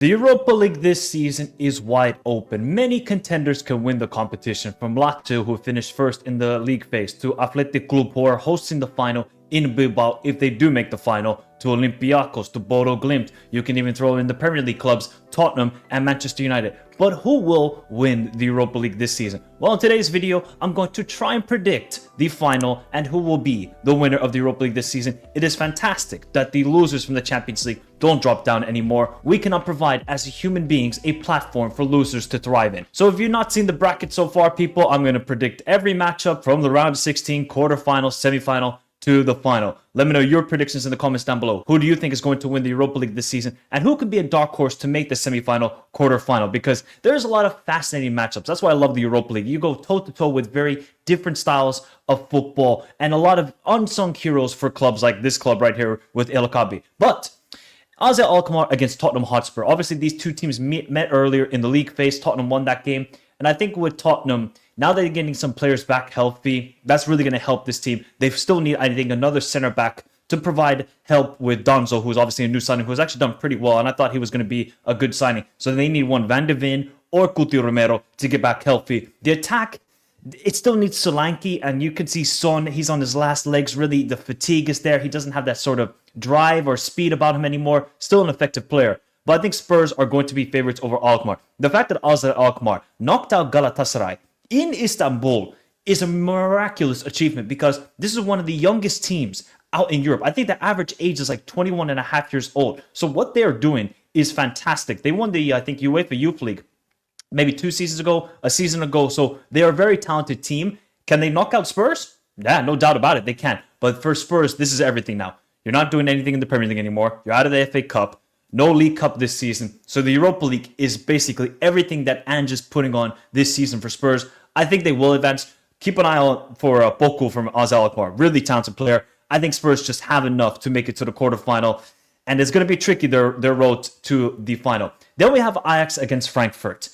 The Europa League this season is wide open. Many contenders can win the competition, from Lazio, who finished first in the league phase, to Athletic Club, who are hosting the final in Bilbao if they do make the final, to Olympiacos, to Bodo Glimt. You can even throw in the Premier League clubs, Tottenham and Manchester United. But who will win the Europa League this season? Well, in today's video, I'm going to try and predict the final and who will be the winner of the Europa League this season. It is fantastic that the losers from the Champions League don't drop down anymore. We cannot provide, as human beings, a platform for losers to thrive in. So if you've not seen the bracket so far, people, I'm going to predict every matchup from the round of 16, quarterfinal, semifinal, to the final. Let me know your predictions in the comments down below. Who do you think is going to win the Europa League this season? And who could be a dark horse to make the semifinal, quarterfinal? Because there's a lot of fascinating matchups. That's why I love the Europa League. You go toe-to-toe with very different styles of football and a lot of unsung heroes for clubs like this club right here with El Kabi. But AZ Alkmaar against Tottenham Hotspur. Obviously, these two teams met earlier in the league phase. Tottenham won that game. And I think with Tottenham, now they're getting some players back healthy, that's really going to help this team. They still need, I think, another center back to provide help with Donzo, who's obviously a new signing, who's actually done pretty well, and I thought he was going to be a good signing. So they need one Van de Ven or Coutinho Romero to get back healthy. The attack, it still needs Solanke, and you can see Son, he's on his last legs, really. The fatigue is there. He doesn't have that sort of drive or speed about him anymore. Still an effective player. But I think Spurs are going to be favorites over Alkmaar. The fact that AZ Alkmaar knocked out Galatasaray in Istanbul is a miraculous achievement because this is one of the youngest teams out in Europe. I think the average age is like 21 and a half years old. So what they're doing is fantastic. They won the, I think, UEFA Youth League maybe 2 seasons ago, a season ago. So they are a very talented team. Can they knock out Spurs? Yeah, no doubt about it. They can. But for Spurs, this is everything now. You're not doing anything in the Premier League anymore. You're out of the FA Cup. No League Cup this season. So the Europa League is basically everything that Ange is putting on this season for Spurs. I think they will advance. Keep an eye out for Boku from AZ Alkmaar. Really talented player. I think Spurs just have enough to make it to the quarterfinal. And it's going to be tricky, their road to the final. Then we have Ajax against Frankfurt.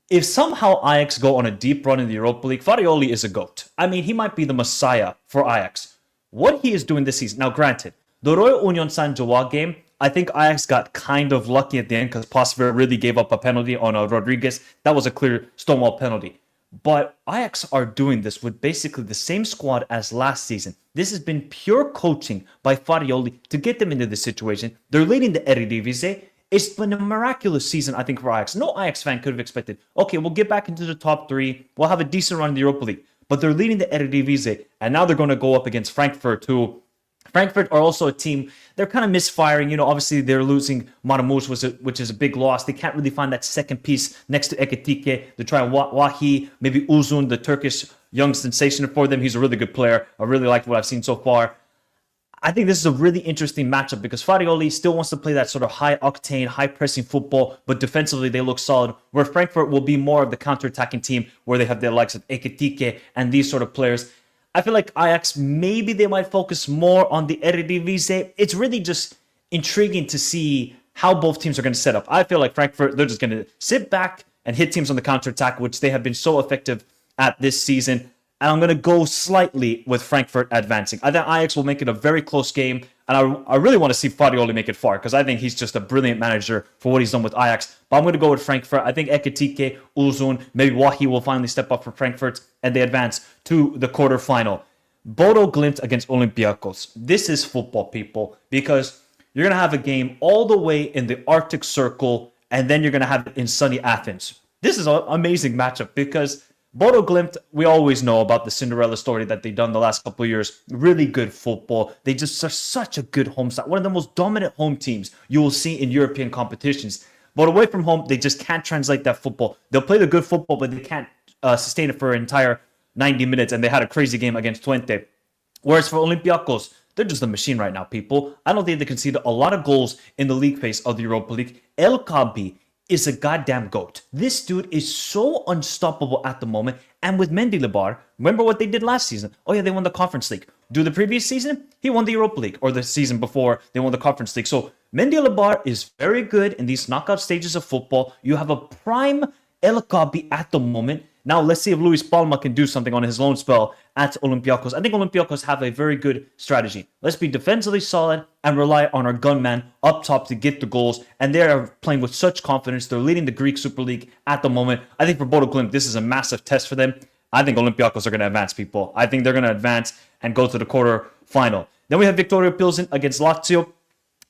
If somehow Ajax go on a deep run in the Europa League, Farioli is a GOAT. I mean, he might be the messiah for Ajax. What he is doing this season, now granted, the Royal Union Saint-Gilloise game, I think Ajax got kind of lucky at the end because Pasveer really gave up a penalty on Rodriguez. That was a clear Stonewall penalty. But Ajax are doing this with basically the same squad as last season. This has been pure coaching by Farioli to get them into this situation. They're leading the Eredivisie. It's been a miraculous season, I think, for Ajax. No Ajax fan could have expected, okay, we'll get back into the top 3. We'll have a decent run in the Europa League. But they're leading the Eredivisie. And now they're going to go up against Frankfurt, who Frankfurt are also a team, they're kind of misfiring. You know, obviously they're losing Marmoush, which is a big loss. They can't really find that second piece next to Ekitike. They try Wahi, maybe Uzun, the Turkish young sensation for them. He's a really good player. I really like what I've seen so far. I think this is a really interesting matchup because Farioli still wants to play that sort of high-octane, high-pressing football, but defensively they look solid, where Frankfurt will be more of the counter-attacking team where they have their likes of Ekitike and these sort of players. I feel like Ajax, maybe they might focus more on the Eredivisie. It's really just intriguing to see how both teams are going to set up. I feel like Frankfurt, they're just going to sit back and hit teams on the counterattack, which they have been so effective at this season. And I'm going to go slightly with Frankfurt advancing. I think Ajax will make it a very close game. And I really want to see Farioli make it far because I think he's just a brilliant manager for what he's done with Ajax. But I'm going to go with Frankfurt. I think Ekitike, Uzun, maybe Wahi will finally step up for Frankfurt and they advance to the quarterfinal. Bodo Glimt against Olympiacos. This is football, people, because you're going to have a game all the way in the Arctic Circle and then you're going to have it in sunny Athens. This is an amazing matchup because Bodo Glimt, we always know about the Cinderella story that they've done the last couple of years. Really good football. They just are such a good home side. One of the most dominant home teams you will see in European competitions. But away from home, they just can't translate that football. They'll play the good football, but they can't sustain it for an entire 90 minutes. And they had a crazy game against Twente. Whereas for Olympiacos, they're just a machine right now, people. I don't think they conceded a lot of goals in the league phase of the Europa League. El Kabi is a goddamn GOAT. This dude is so unstoppable at the moment. And with Mendilibar, remember what they did last season? Oh yeah, they won the Conference League. Do the previous season, he won the Europa League. Or the season before, they won the Conference League. So Mendilibar is very good in these knockout stages of football. You have a prime El Kabi at the moment. Now let's see if Luis Palma can do something on his loan spell at Olympiacos. I think Olympiacos have a very good strategy. Let's be defensively solid and rely on our gunman up top to get the goals. And they are playing with such confidence. They're leading the Greek Super League at the moment. I think for Bodo Glimt, this is a massive test for them. I think Olympiacos are going to advance, people. I think they're going to advance and go to the quarter final. Then we have Victoria Pilsen against Lazio.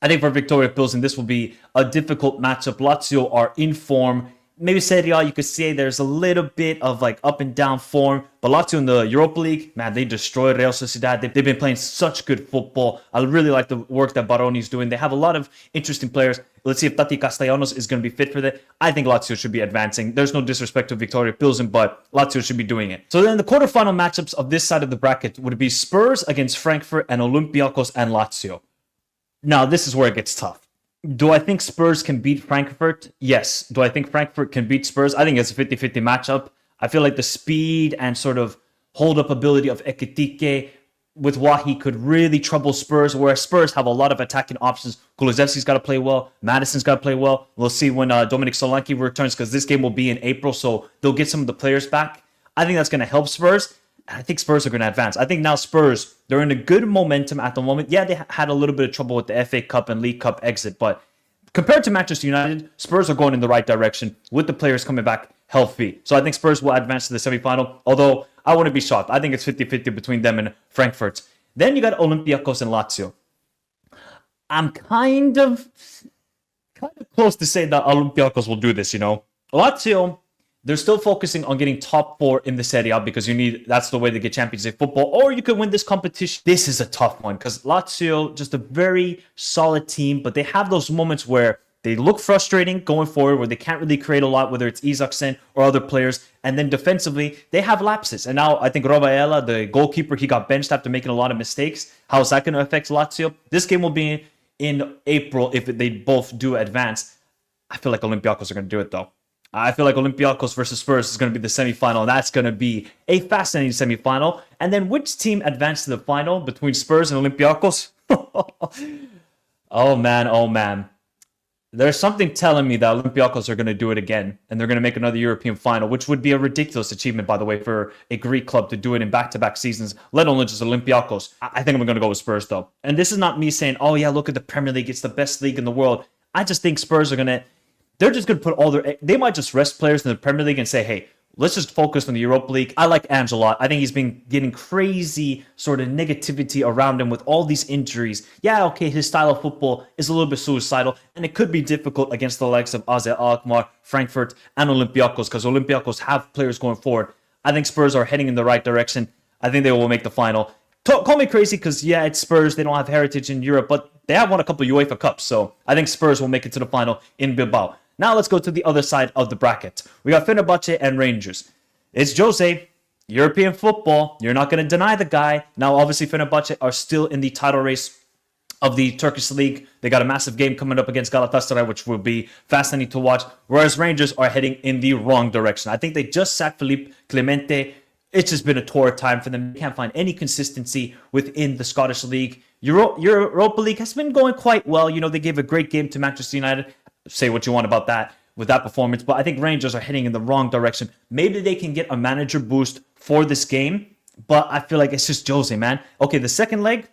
I think for Victoria Pilsen, this will be a difficult matchup. Lazio are in form. Maybe Serie A, you could say there's a little bit of like up and down form. But Lazio in the Europa League, man, they destroyed Real Sociedad. They've been playing such good football. I really like the work that Baroni's doing. They have a lot of interesting players. Let's see if Tati Castellanos is going to be fit for that. I think Lazio should be advancing. There's no disrespect to Victoria Pilsen, but Lazio should be doing it. So then the quarterfinal matchups of this side of the bracket would be Spurs against Frankfurt and Olympiacos and Lazio. Now, this is where it gets tough. Do I think Spurs can beat Frankfurt? Yes. Do I think Frankfurt can beat Spurs? I think it's a 50-50 matchup. I feel like the speed and sort of hold-up ability of Ekitike with Wahi could really trouble Spurs, whereas Spurs have a lot of attacking options. Kulusevski's got to play well. Madison's got to play well. We'll see when Dominic Solanke returns, because this game will be in April, so they'll get some of the players back. I think that's going to help Spurs. I think Spurs are going to advance. I think now Spurs, they're in a good momentum at the moment. Yeah, they had a little bit of trouble with the FA Cup and League Cup exit, but compared to Manchester United, Spurs are going in the right direction with the players coming back healthy. So I think Spurs will advance to the semifinal, although I wouldn't be shocked. I think it's 50-50 between them and Frankfurt. Then you got Olympiacos and Lazio. I'm kind of close to say that Olympiacos will do this, you know. Lazio, they're still focusing on getting top 4 in the Serie A because that's the way to get Champions League football, or you could win this competition. This is a tough one because Lazio, just a very solid team, but they have those moments where they look frustrating going forward, where they can't really create a lot, whether it's Isaacsen or other players. And then defensively, they have lapses. And now I think Rovaella, the goalkeeper, he got benched after making a lot of mistakes. How is that going to affect Lazio? This game will be in April if they both do advance. I feel like Olympiacos are going to do it, though. I feel like Olympiacos versus Spurs is going to be the semifinal. That's going to be a fascinating semifinal. And then which team advanced to the final between Spurs and Olympiacos? Oh, man. Oh, man. There's something telling me that Olympiacos are going to do it again. And they're going to make another European final, which would be a ridiculous achievement, by the way, for a Greek club to do it in back-to-back seasons, let alone just Olympiacos. I think I'm going to go with Spurs, though. And this is not me saying, oh, yeah, look at the Premier League. It's the best league in the world. I just think Spurs are going to... They're just going to put all their... They might just rest players in the Premier League and say, hey, let's just focus on the Europa League. I like Ange a lot. I think he's been getting crazy sort of negativity around him with all these injuries. Yeah, okay, his style of football is a little bit suicidal, and it could be difficult against the likes of AZ Alkmaar, Frankfurt, and Olympiacos, because Olympiacos have players going forward. I think Spurs are heading in the right direction. I think they will make the final. Call me crazy because, yeah, it's Spurs. They don't have heritage in Europe, but they have won a couple UEFA Cups, so I think Spurs will make it to the final in Bilbao. Now let's go to the other side of the bracket. We got Fenerbahce and Rangers. It's Jose, European football. You're not going to deny the guy. Now, obviously, Fenerbahce are still in the title race of the Turkish league. They got a massive game coming up against Galatasaray, which will be fascinating to watch. Whereas Rangers are heading in the wrong direction. I think they just sacked Philippe Clemente. It's just been a torrid time for them. They can't find any consistency within the Scottish league. Europa League has been going quite well. You know, they gave a great game to Manchester United. Say what you want about that with that performance, but I think Rangers are heading in the wrong direction. Maybe they can get a manager boost for this game, but I feel like it's just Jose, man. Okay, the second leg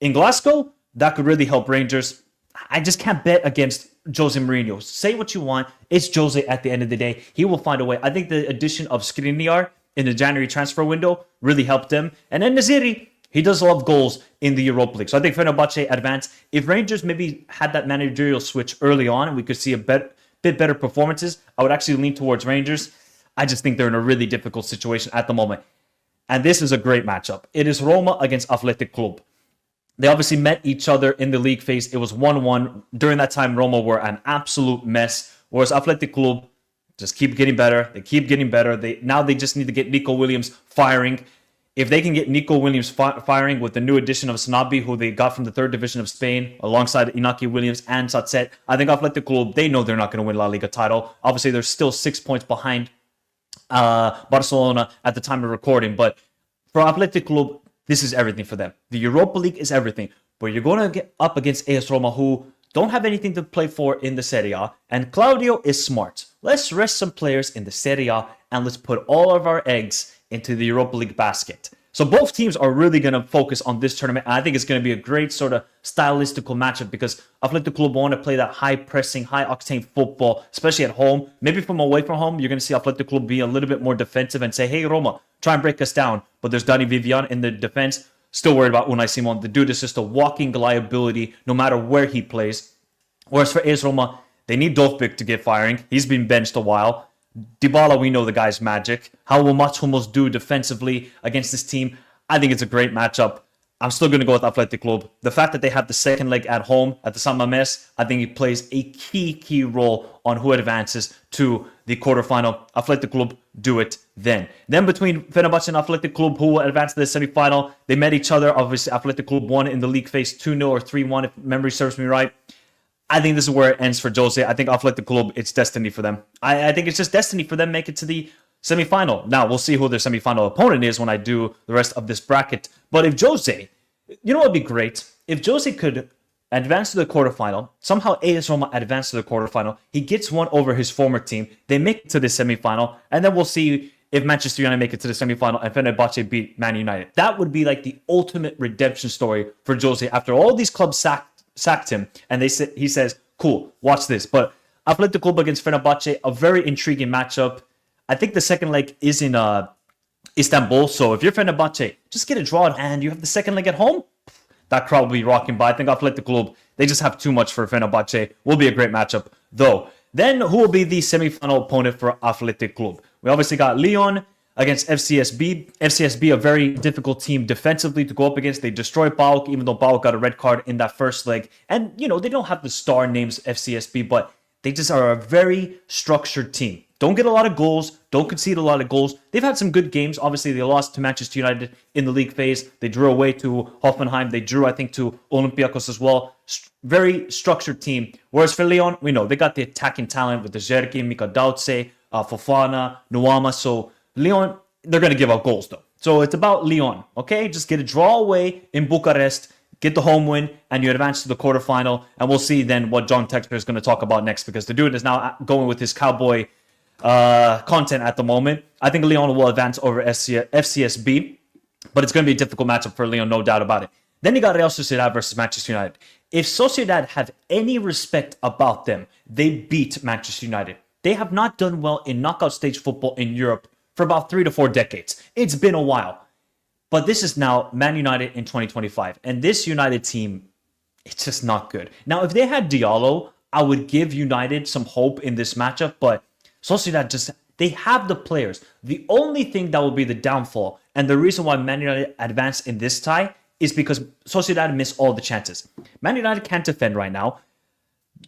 in Glasgow, that could really help Rangers. I just can't bet against Jose Mourinho. Say what you want, it's Jose at the end of the day. He will find a way. I think the addition of Skriniar in the January transfer window really helped him. And then Naziri, he does love goals in the Europa League. So I think Fenerbahce advance. If Rangers maybe had that managerial switch early on and we could see a bit better performances, I would actually lean towards Rangers. I just think they're in a really difficult situation at the moment. And this is a great matchup. It is Roma against Athletic Club. They obviously met each other in the league phase. It was 1-1. During that time, Roma were an absolute mess. Whereas Athletic Club just keep getting better. They keep getting better. Now they just need to get Nico Williams firing. If they can get Nico Williams firing with the new addition of Snabi, who they got from the 3rd division of Spain, alongside Inaki Williams and Satset, I think Athletic Club, they know they're not going to win La Liga title. Obviously, they're still 6 points behind Barcelona at the time of recording. But for Athletic Club, this is everything for them. The Europa League is everything. But you're going to get up against AS Roma, who don't have anything to play for in the Serie A. And Claudio is smart. Let's rest some players in the Serie A and let's put all of our eggs into the Europa League basket. So both teams are really going to focus on this tournament. And I think it's going to be a great sort of stylistical matchup because Athletic Club want to play that high-pressing, high-octane football, especially at home. Maybe from away from home, you're going to see Athletic Club be a little bit more defensive and say, hey, Roma, try and break us down. But there's Dani Vivian in the defense. Still worried about Unai Simon. The dude is just a walking liability no matter where he plays. Whereas for AS Roma, they need Dovbyk to get firing. He's been benched a while. Dybala, we know the guy's magic. How will Mats Hummels do defensively against this team? I think it's a great matchup. I'm still going to go with Athletic Club. The fact that they have the second leg at home at the San Mamés, I think it plays a key role on who advances to the quarterfinal. Athletic Club do it then. Then between Fenerbahce and Athletic Club, who will advance to the semifinal, they met each other. Obviously, Athletic Club won in the league phase 2-0 or 3-1, if memory serves me right. I think this is where it ends for Jose. I think Athletic Club, it's destiny for them. I think it's just destiny for them to make it to the semifinal. Now, we'll see who their semifinal opponent is when I do the rest of this bracket. But if Jose, you know what would be great? If Jose could advance to the quarterfinal, somehow AS Roma advance to the quarterfinal, he gets one over his former team, they make it to the semifinal, and then we'll see if Manchester United make it to the semifinal and Fenerbahce beat Man United. That would be like the ultimate redemption story for Jose. After all these clubs sacked him, and he says, cool, watch this. But Athletic Club against Fenerbahce, a very intriguing matchup. I think the second leg is in Istanbul, so if you're Fenerbahce, just get a draw and you have the second leg at home. That crowd will be rocking, but I think Athletic Club, they just have too much for Fenerbahce. Will be a great matchup, though. Then who will be the semi-final opponent for Athletic Club? We obviously got Lyon against FCSB. FCSB, a very difficult team defensively to go up against. They destroyed PAOK, even though PAOK got a red card in that first leg. And, you know, they don't have the star names FCSB, but they just are a very structured team. Don't get a lot of goals. Don't concede a lot of goals. They've had some good games. Obviously, they lost to Manchester United in the league phase. They drew away to Hoffenheim. They drew, I think, to Olympiacos as well. Very structured team. Whereas for Lyon, we know they got the attacking talent with the Zerki, Mika Dautse, Fofana, Nuama. So Lyon, they're going to give out goals, though. So it's about Lyon, okay? Just get a draw away in Bucharest, get the home win, and you advance to the quarterfinal. And we'll see then what John Textor is going to talk about next, because the dude is now going with his cowboy content at the moment. I think Lyon will advance over FCSB, but it's going to be a difficult matchup for Lyon, no doubt about it. Then you got Real Sociedad versus Manchester United. If Sociedad have any respect about them, they beat Manchester United. They have not done well in knockout stage football in Europe for about 3 to 4 decades. It's been a while. But this is now Man United in 2025. And this United team, it's just not good. Now, if they had Diallo, I would give United some hope in this matchup, but Sociedad just, they have the players. The only thing that will be the downfall, and the reason why Man United advanced in this tie, is because Sociedad missed all the chances. Man United can't defend right now.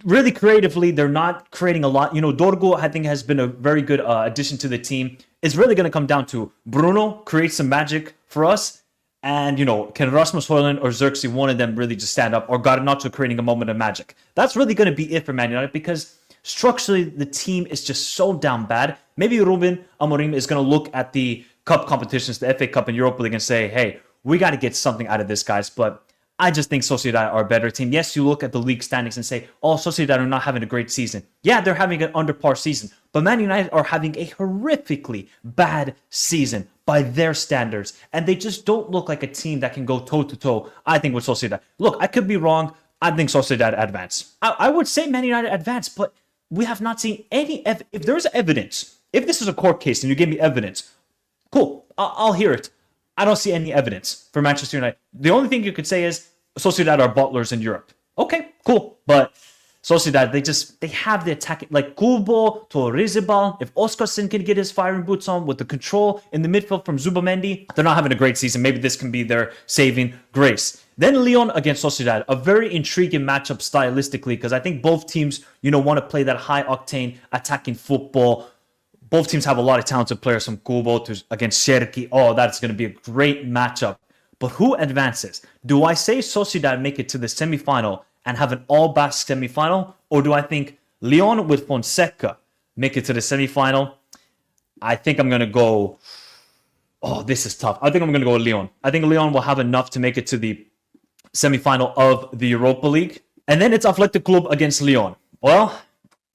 Really creatively, they're not creating a lot. You know, Dorgo, I think, has been a very good addition to the team. It's really going to come down to Bruno create some magic for us. And, you know, can Rasmus Højlund or Xerxes, one of them, really just stand up? Or Garnacho creating a moment of magic? That's really going to be it for Man United, because structurally, the team is just so down bad. Maybe Ruben Amorim is going to look at the cup competitions, the FA Cup and Europa League, and say, hey, we got to get something out of this, guys. But I just think Sociedad are a better team. Yes, you look at the league standings and say, oh, Sociedad are not having a great season. Yeah, they're having an under par season. But Man United are having a horrifically bad season by their standards. And they just don't look like a team that can go toe-to-toe, I think, with Sociedad. Look, I could be wrong. I think Sociedad advance. I would say Man United advance, but we have not seen any if there's evidence, if this is a court case and you give me evidence, cool, I'll hear it. I don't see any evidence for Manchester United. The only thing you could say is Sociedad are butlers in Europe. Okay, cool. But Sociedad, they have the attack, like Kubo, Torrizabal. If Oskarsson can get his firing boots on with the control in the midfield from Zubamendi, they're not having a great season. Maybe this can be their saving grace. Then Lyon against Sociedad, a very intriguing matchup stylistically, because I think both teams, you know, want to play that high-octane attacking football. Both teams have a lot of talented players from Kubo against Cherki. Oh, that's going to be a great matchup. But who advances? Do I say Sociedad make it to the semifinal and have an all-Basque semifinal? Or do I think Lyon with Fonseca make it to the semifinal? I think I'm going to go... Oh, this is tough. I think I'm going to go with Lyon. I think Lyon will have enough to make it to the semifinal of the Europa League. And then it's Athletic Club against Lyon. Well,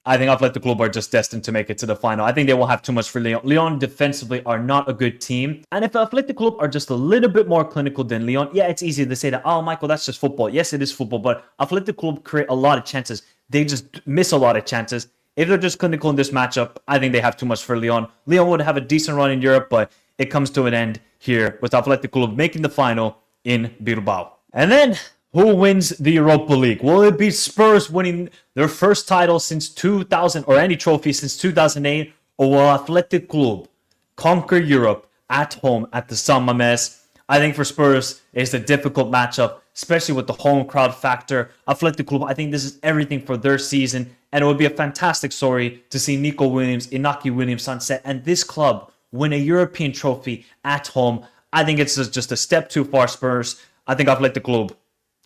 I think Athletic Club are just destined to make it to the final. I think they will have too much for Lyon. Lyon defensively are not a good team. And if Athletic Club are just a little bit more clinical than Lyon, yeah, it's easy to say that, oh, Michael, that's just football. Yes, it is football, but Athletic Club create a lot of chances. They just miss a lot of chances. If they're just clinical in this matchup, I think they have too much for Lyon. Lyon would have a decent run in Europe, but it comes to an end here with Athletic Club making the final in Bilbao. And then, who wins the Europa League? Will it be Spurs winning their first title since 2000, or any trophy since 2008? Or will Athletic Club conquer Europe at home at the San Mamés? I think for Spurs, it's a difficult matchup, especially with the home crowd factor. Athletic Club, I think this is everything for their season, and it would be a fantastic story to see Nico Williams, Inaki Williams sunset, and this club win a European trophy at home. I think it's just a step too far, Spurs. I think Athletic Club,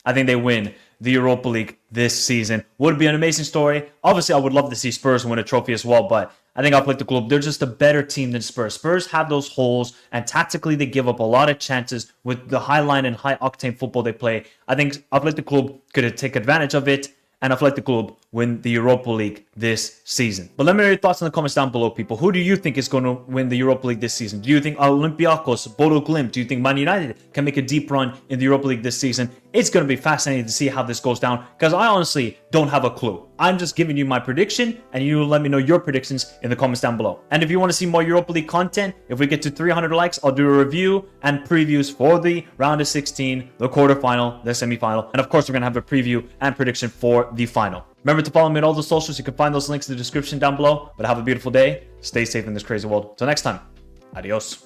I think they win the Europa League this season. Would be an amazing story. Obviously, I would love to see Spurs win a trophy as well, but I think Athletic Club, they're just a better team than Spurs. Spurs have those holes, and tactically they give up a lot of chances with the high line and high octane football they play. I think Athletic Club could take advantage of it, and Athletic Club win the Europa League this season. But let me know your thoughts in the comments down below, people. Who do you think is going to win the Europa League this season? Do you think Olympiacos, Bodo Glimt, do you think Man United can make a deep run in the Europa League this season? It's going to be fascinating to see how this goes down, because I honestly don't have a clue. I'm just giving you my prediction, and you let me know your predictions in the comments down below. And if you want to see more Europa League content, if we get to 300 likes, I'll do a review and previews for the round of 16, the quarterfinal, the semifinal, and of course we're going to have a preview and prediction for the final. Remember to follow me on all the socials. You can find those links in the description down below. But have a beautiful day. Stay safe in this crazy world. Till next time. Adios.